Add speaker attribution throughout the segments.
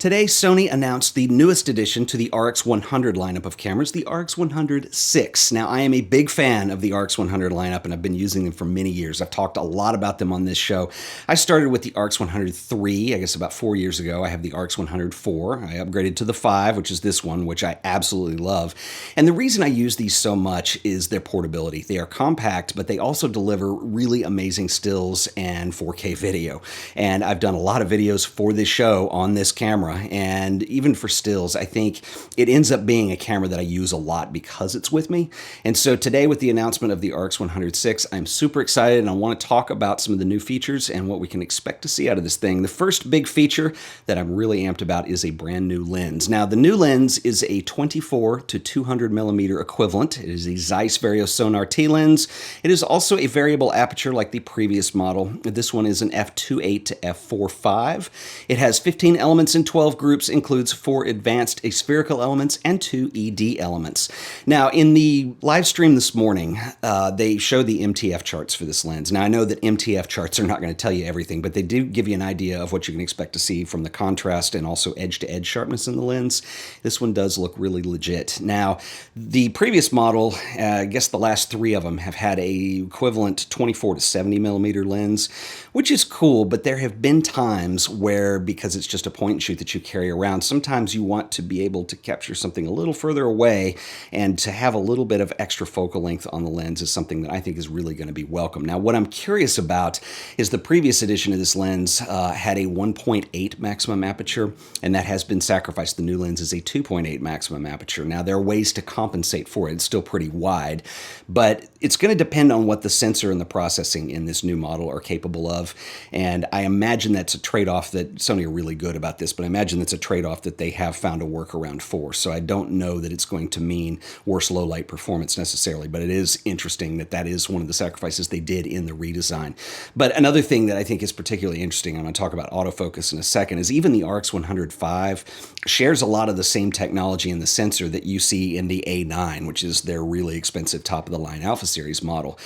Speaker 1: Today, Sony announced the newest addition to the RX100 lineup of cameras, the RX100 VI. Now, I am a big fan of the RX100 lineup, and I've been using them for many years. I've talked a lot about them on this show. I started with the RX100 III, I guess about 4 years ago. I have the RX100 IV. I upgraded to the 5, which is this one, which I absolutely love. And the reason I use these so much is their portability. They are compact, but they also deliver really amazing stills and 4K video. And I've done a lot of videos for this show on this camera. And even for stills, I think it ends up being a camera that I use a lot because it's with me. And so today with the announcement of the RX100 VI, I'm super excited and I want to talk about some of the new features and what we can expect to see out of this thing. The first big feature that I'm really amped about is a brand new lens. Now the new lens is a 24 to 200 millimeter equivalent. It is a Zeiss Vario Sonar T lens. It is also a variable aperture like the previous model. This one is an f2.8 to f4.5. It has 15 elements in 12 groups, includes 4 advanced aspherical elements and 2 ED elements. Now, in the live stream this morning, they show the MTF charts for this lens. Now, I know that MTF charts are not going to tell you everything, but they do give you an idea of what you can expect to see from the contrast and also edge-to-edge sharpness in the lens. This one does look really legit. Now, the previous model, I guess the last 3 of them have had a equivalent 24 to 70 millimeter lens, which is cool, but there have been times where, because it's just a point and shoot that you carry around, sometimes you want to be able to capture something a little further away, and to have a little bit of extra focal length on the lens is something that I think is really going to be welcome. Now, what I'm curious about is the previous edition of this lens had a 1.8 maximum aperture, and that has been sacrificed. The new lens is a 2.8 maximum aperture. Now, there are ways to compensate for it. It's still pretty wide, but it's going to depend on what the sensor and the processing in this new model are capable of, and I imagine that's a trade-off that Sony are really good about this, but I imagine it's a trade-off that they have found a workaround for. So I don't know that it's going to mean worse low light performance necessarily, but it is interesting that that is one of the sacrifices they did in the redesign. But another thing that I think is particularly interesting, I'm going to talk about autofocus in a second, is even the RX100 V shares a lot of the same technology in the sensor that you see in the A9, which is their really expensive top-of-the-line Alpha Series model.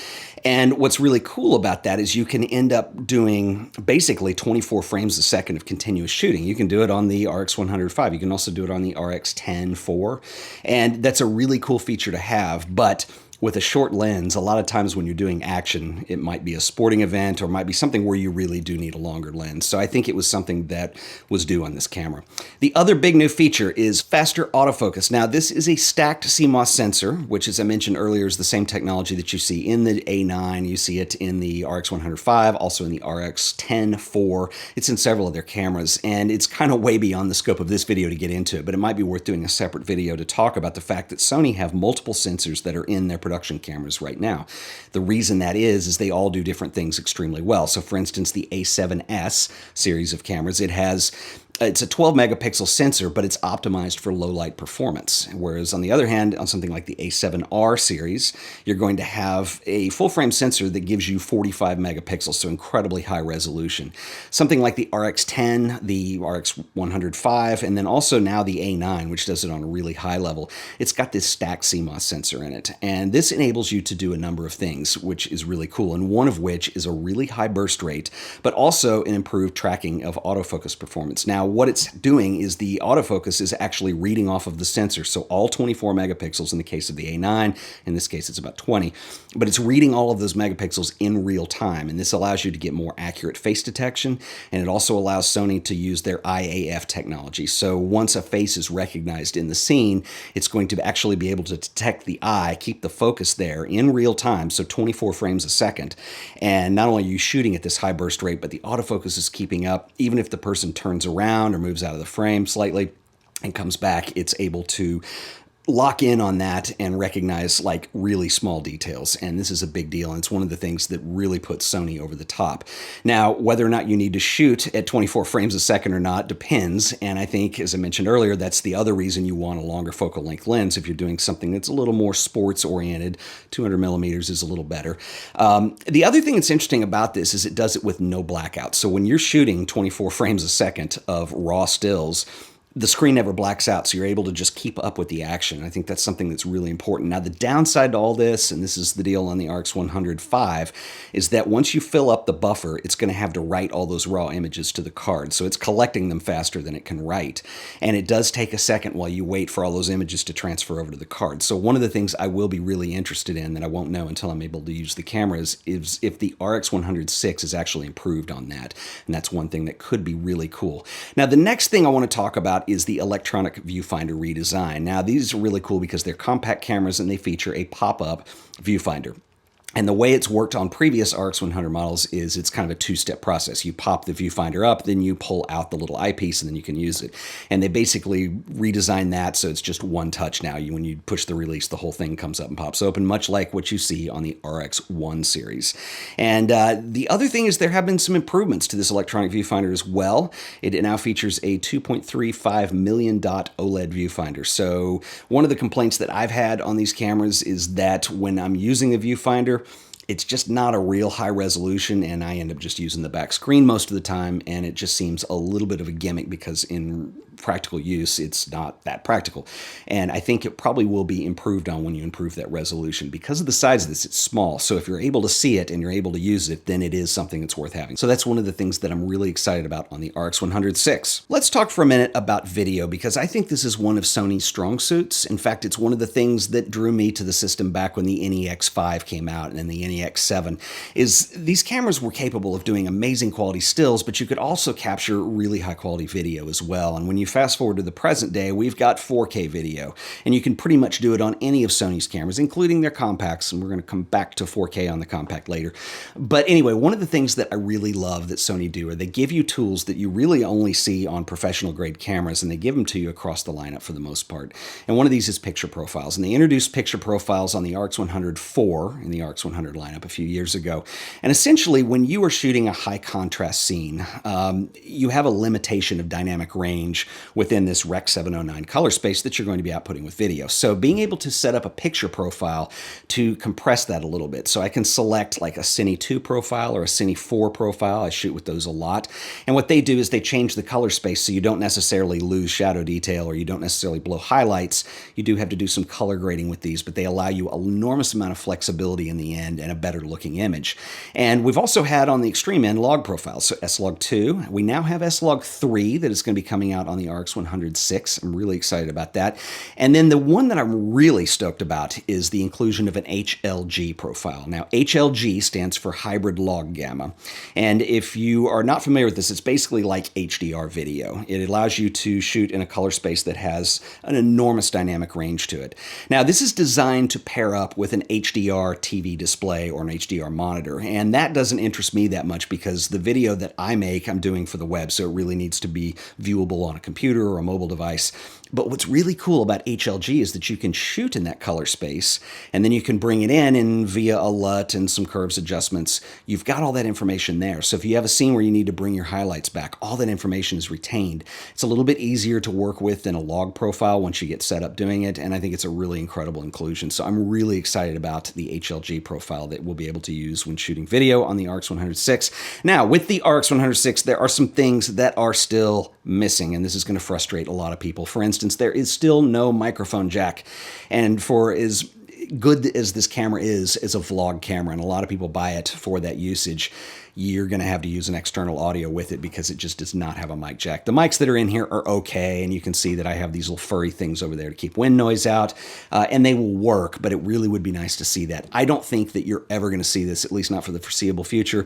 Speaker 1: And what's really cool about that is you can end up doing basically 24 frames a second of continuous shooting. You can do it on the RX100 V. You can also do it on the RX100 IV. And that's a really cool feature to have. But with a short lens, a lot of times when you're doing action, it might be a sporting event or it might be something where you really do need a longer lens. So I think it was something that was due on this camera. The other big new feature is faster autofocus. Now, this is a stacked CMOS sensor, which, as I mentioned earlier, is the same technology that you see in the A9. You see it in the RX100 V, also in the RX100 IV. It's in several of their cameras, and it's kind of way beyond the scope of this video to get into it, but it might be worth doing a separate video to talk about the fact that Sony have multiple sensors that are in their production cameras right now. The reason that is they all do different things extremely well. So for instance, the A7S series of cameras, it's a 12 megapixel sensor, but it's optimized for low light performance. Whereas on the other hand, on something like the A7R series, you're going to have a full frame sensor that gives you 45 megapixels, so incredibly high resolution. Something like the RX100, the RX100 V, and then also now the A9, which does it on a really high level. It's got this stacked CMOS sensor in it. And this enables you to do a number of things, which is really cool. And one of which is a really high burst rate, but also an improved tracking of autofocus performance. Now, what it's doing is the autofocus is actually reading off of the sensor. So all 24 megapixels in the case of the A9, in this case it's about 20, but it's reading all of those megapixels in real time. And this allows you to get more accurate face detection. And it also allows Sony to use their IAF technology. So once a face is recognized in the scene, it's going to actually be able to detect the eye, keep the focus there in real time, so 24 frames a second. And not only are you shooting at this high burst rate, but the autofocus is keeping up. Even if the person turns around or moves out of the frame slightly and comes back, it's able to lock in on that and recognize like really small details. And this is a big deal. And it's one of the things that really puts Sony over the top. Now, whether or not you need to shoot at 24 frames a second or not depends. And I think, as I mentioned earlier, that's the other reason you want a longer focal length lens. If you're doing something that's a little more sports oriented, 200 millimeters is a little better. The other thing that's interesting about this is it does it with no blackout. So when you're shooting 24 frames a second of raw stills, the screen never blacks out, so you're able to just keep up with the action. I think that's something that's really important. Now, the downside to all this, and this is the deal on the RX100 V, is that once you fill up the buffer, it's going to have to write all those raw images to the card. So it's collecting them faster than it can write. And it does take a second while you wait for all those images to transfer over to the card. So one of the things I will be really interested in that I won't know until I'm able to use the cameras is if the RX100 VI is actually improved on that. And that's one thing that could be really cool. Now, the next thing I want to talk about is the electronic viewfinder redesign. Now, these are really cool because they're compact cameras and they feature a pop-up viewfinder. And the way it's worked on previous RX100 models is it's kind of a two-step process. You pop the viewfinder up, then you pull out the little eyepiece, and then you can use it. And they basically redesigned that so it's just one touch now. When you push the release, the whole thing comes up and pops open, much like what you see on the RX1 series. And the other thing is there have been some improvements to this electronic viewfinder as well. It now features a 2.35 million dot OLED viewfinder. So one of the complaints that I've had on these cameras is that when I'm using the viewfinder, it's just not a real high resolution, and I end up just using the back screen most of the time, and it just seems a little bit of a gimmick because in practical use, it's not that practical. And I think it probably will be improved on when you improve that resolution. Because of the size of this, it's small. So if you're able to see it and you're able to use it, then it is something that's worth having. So that's one of the things that I'm really excited about on the RX100 VI. Let's talk for a minute about video, because I think this is one of Sony's strong suits. In fact, it's one of the things that drew me to the system back when the NEX5 came out and then the NEX7, is these cameras were capable of doing amazing quality stills, but you could also capture really high quality video as well. And when you fast forward to the present day, we've got 4K video, and you can pretty much do it on any of Sony's cameras, including their compacts, and we're going to come back to 4K on the compact later. But anyway, one of the things that I really love that Sony do are they give you tools that you really only see on professional grade cameras, and they give them to you across the lineup for the most part. And one of these is picture profiles, and they introduced picture profiles on the RX100 IV in the RX100 lineup a few years ago. And essentially, when you are shooting a high contrast scene, you have a limitation of dynamic range within this Rec. 709 color space that you're going to be outputting with video. So being able to set up a picture profile to compress that a little bit. So I can select like a Cine 2 profile or a Cine 4 profile. I shoot with those a lot. And what they do is they change the color space so you don't necessarily lose shadow detail or you don't necessarily blow highlights. You do have to do some color grading with these, but they allow you an enormous amount of flexibility in the end and a better looking image. And we've also had on the extreme end log profiles. So S-Log2. We now have S-Log3 that is going to be coming out on the RX100 VI. I'm really excited about that. And then the one that I'm really stoked about is the inclusion of an HLG profile. Now, HLG stands for hybrid log gamma. And if you are not familiar with this, it's basically like HDR video. It allows you to shoot in a color space that has an enormous dynamic range to it. Now, this is designed to pair up with an HDR TV display or an HDR monitor. And that doesn't interest me that much because the video that I make, I'm doing for the web. So it really needs to be viewable on a computer or a mobile device. But what's really cool about HLG is that you can shoot in that color space, and then you can bring it in and via a LUT and some curves adjustments, you've got all that information there. So if you have a scene where you need to bring your highlights back, all that information is retained. It's a little bit easier to work with than a log profile once you get set up doing it, and I think it's a really incredible inclusion. So I'm really excited about the HLG profile that we'll be able to use when shooting video on the RX100 VI. Now, with the RX100 VI, there are some things that are still missing, and this is going to frustrate a lot of people. For instance, there is still no microphone jack, and for as good as this camera is as a vlog camera, and a lot of people buy it for that usage, you're going to have to use an external audio with it because it just does not have a mic jack. The mics that are in here are okay, and you can see that I have these little furry things over there to keep wind noise out, and they will work, but it really would be nice to see that. I don't think that you're ever going to see this, at least not for the foreseeable future.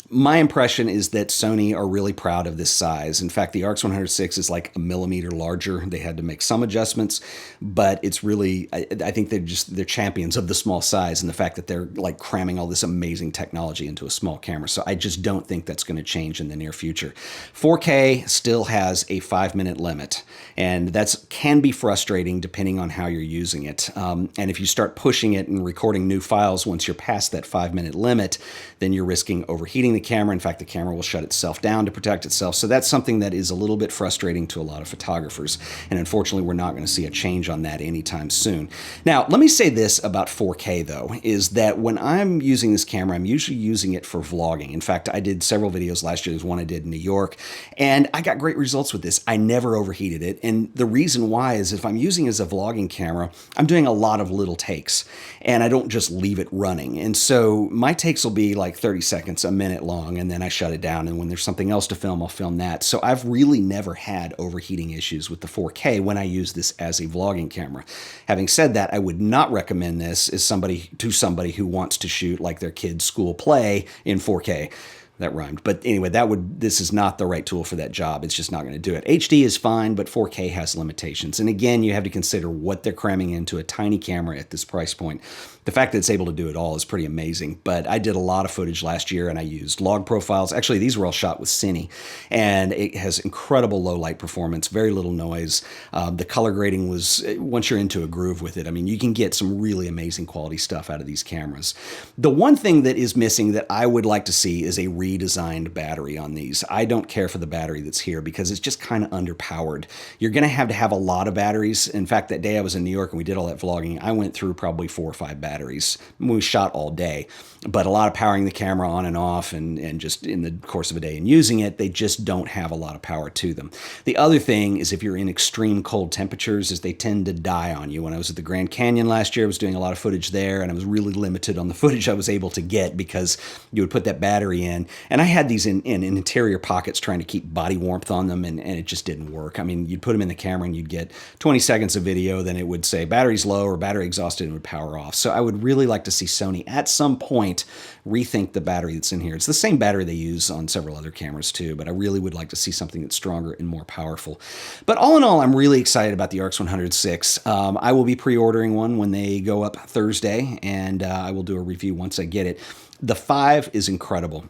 Speaker 1: My impression is that Sony are really proud of this size. In fact, the RX100 VI is like a millimeter larger. They had to make some adjustments, but it's really, I think they're champions of the small size and the fact that they're like cramming all this amazing technology into a small camera. So I just don't think that's going to change in the near future. 4K still has a 5-minute limit, and that can be frustrating depending on how you're using it. And if you start pushing it and recording new files once you're past that 5-minute limit, then you're risking overheating the camera. In fact, the camera will shut itself down to protect itself. So that's something that is a little bit frustrating to a lot of photographers. And unfortunately, we're not going to see a change on that anytime soon. Now, let me say this about 4K though, is that when I'm using this camera, I'm usually using it for vlogging. In fact, I did several videos last year. There's one I did in New York, and I got great results with this. I never overheated it. And the reason why is if I'm using it as a vlogging camera, I'm doing a lot of little takes and I don't just leave it running. And so my takes will be like 30 seconds, a minute long, and then I shut it down. And when there's something else to film, I'll film that. So I've really never had overheating issues with the 4K when I use this as a vlogging camera. Having said that, I would not recommend this as somebody who wants to shoot like their kid's school play in 4K. That rhymed. But anyway, this is not the right tool for that job. It's just not going to do it. HD is fine, but 4K has limitations. And again, you have to consider what they're cramming into a tiny camera at this price point. The fact that it's able to do it all is pretty amazing. But I did a lot of footage last year and I used log profiles. Actually, these were all shot with Cine, and it has incredible low light performance, very little noise. The color grading was, once you're into a groove with it, I mean, you can get some really amazing quality stuff out of these cameras. The one thing that is missing that I would like to see is a redesigned battery on these. I don't care for the battery that's here because it's just kind of underpowered. You're going to have a lot of batteries. In fact, that day I was in New York and we did all that vlogging, I went through probably 4 or 5 batteries. We shot all day, but a lot of powering the camera on and off and just in the course of a day and using it, they just don't have a lot of power to them. The other thing is if you're in extreme cold temperatures is they tend to die on you. When I was at the Grand Canyon last year, I was doing a lot of footage there and I was really limited on the footage I was able to get because you would put that battery in. And I had these in interior pockets trying to keep body warmth on them, and it just didn't work. I mean, you'd put them in the camera and you'd get 20 seconds of video, then it would say battery's low or battery exhausted and would power off. So I would really like to see Sony at some point rethink the battery that's in here. It's the same battery they use on several other cameras too, but I really would like to see something that's stronger and more powerful. But all in all, I'm really excited about the RX100 VI. I will be pre-ordering one when they go up Thursday, and I will do a review once I get it. The 5 is incredible.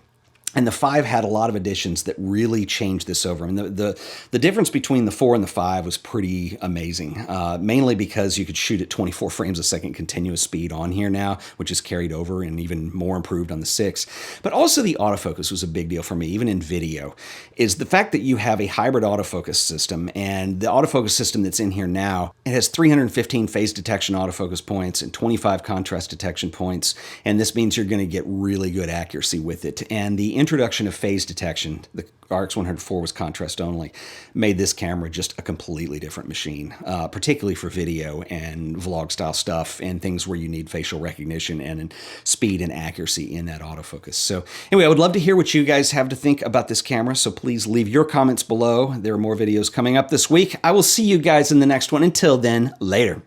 Speaker 1: And the 5 had a lot of additions that really changed this over. I mean, the difference between the 4 and the 5 was pretty amazing, mainly because you could shoot at 24 frames a second continuous speed on here now, which is carried over and even more improved on the 6. But also the autofocus was a big deal for me, even in video, is the fact that you have a hybrid autofocus system. And the autofocus system that's in here now, it has 315 phase detection autofocus points and 25 contrast detection points. And this means you're going to get really good accuracy with it. And the introduction of phase detection, the RX100 IV was contrast only, made this camera just a completely different machine, particularly for video and vlog style stuff and things where you need facial recognition and speed and accuracy in that autofocus. So anyway, I would love to hear what you guys have to think about this camera. So please leave your comments below. There are more videos coming up this week. I will see you guys in the next one. Until then, later.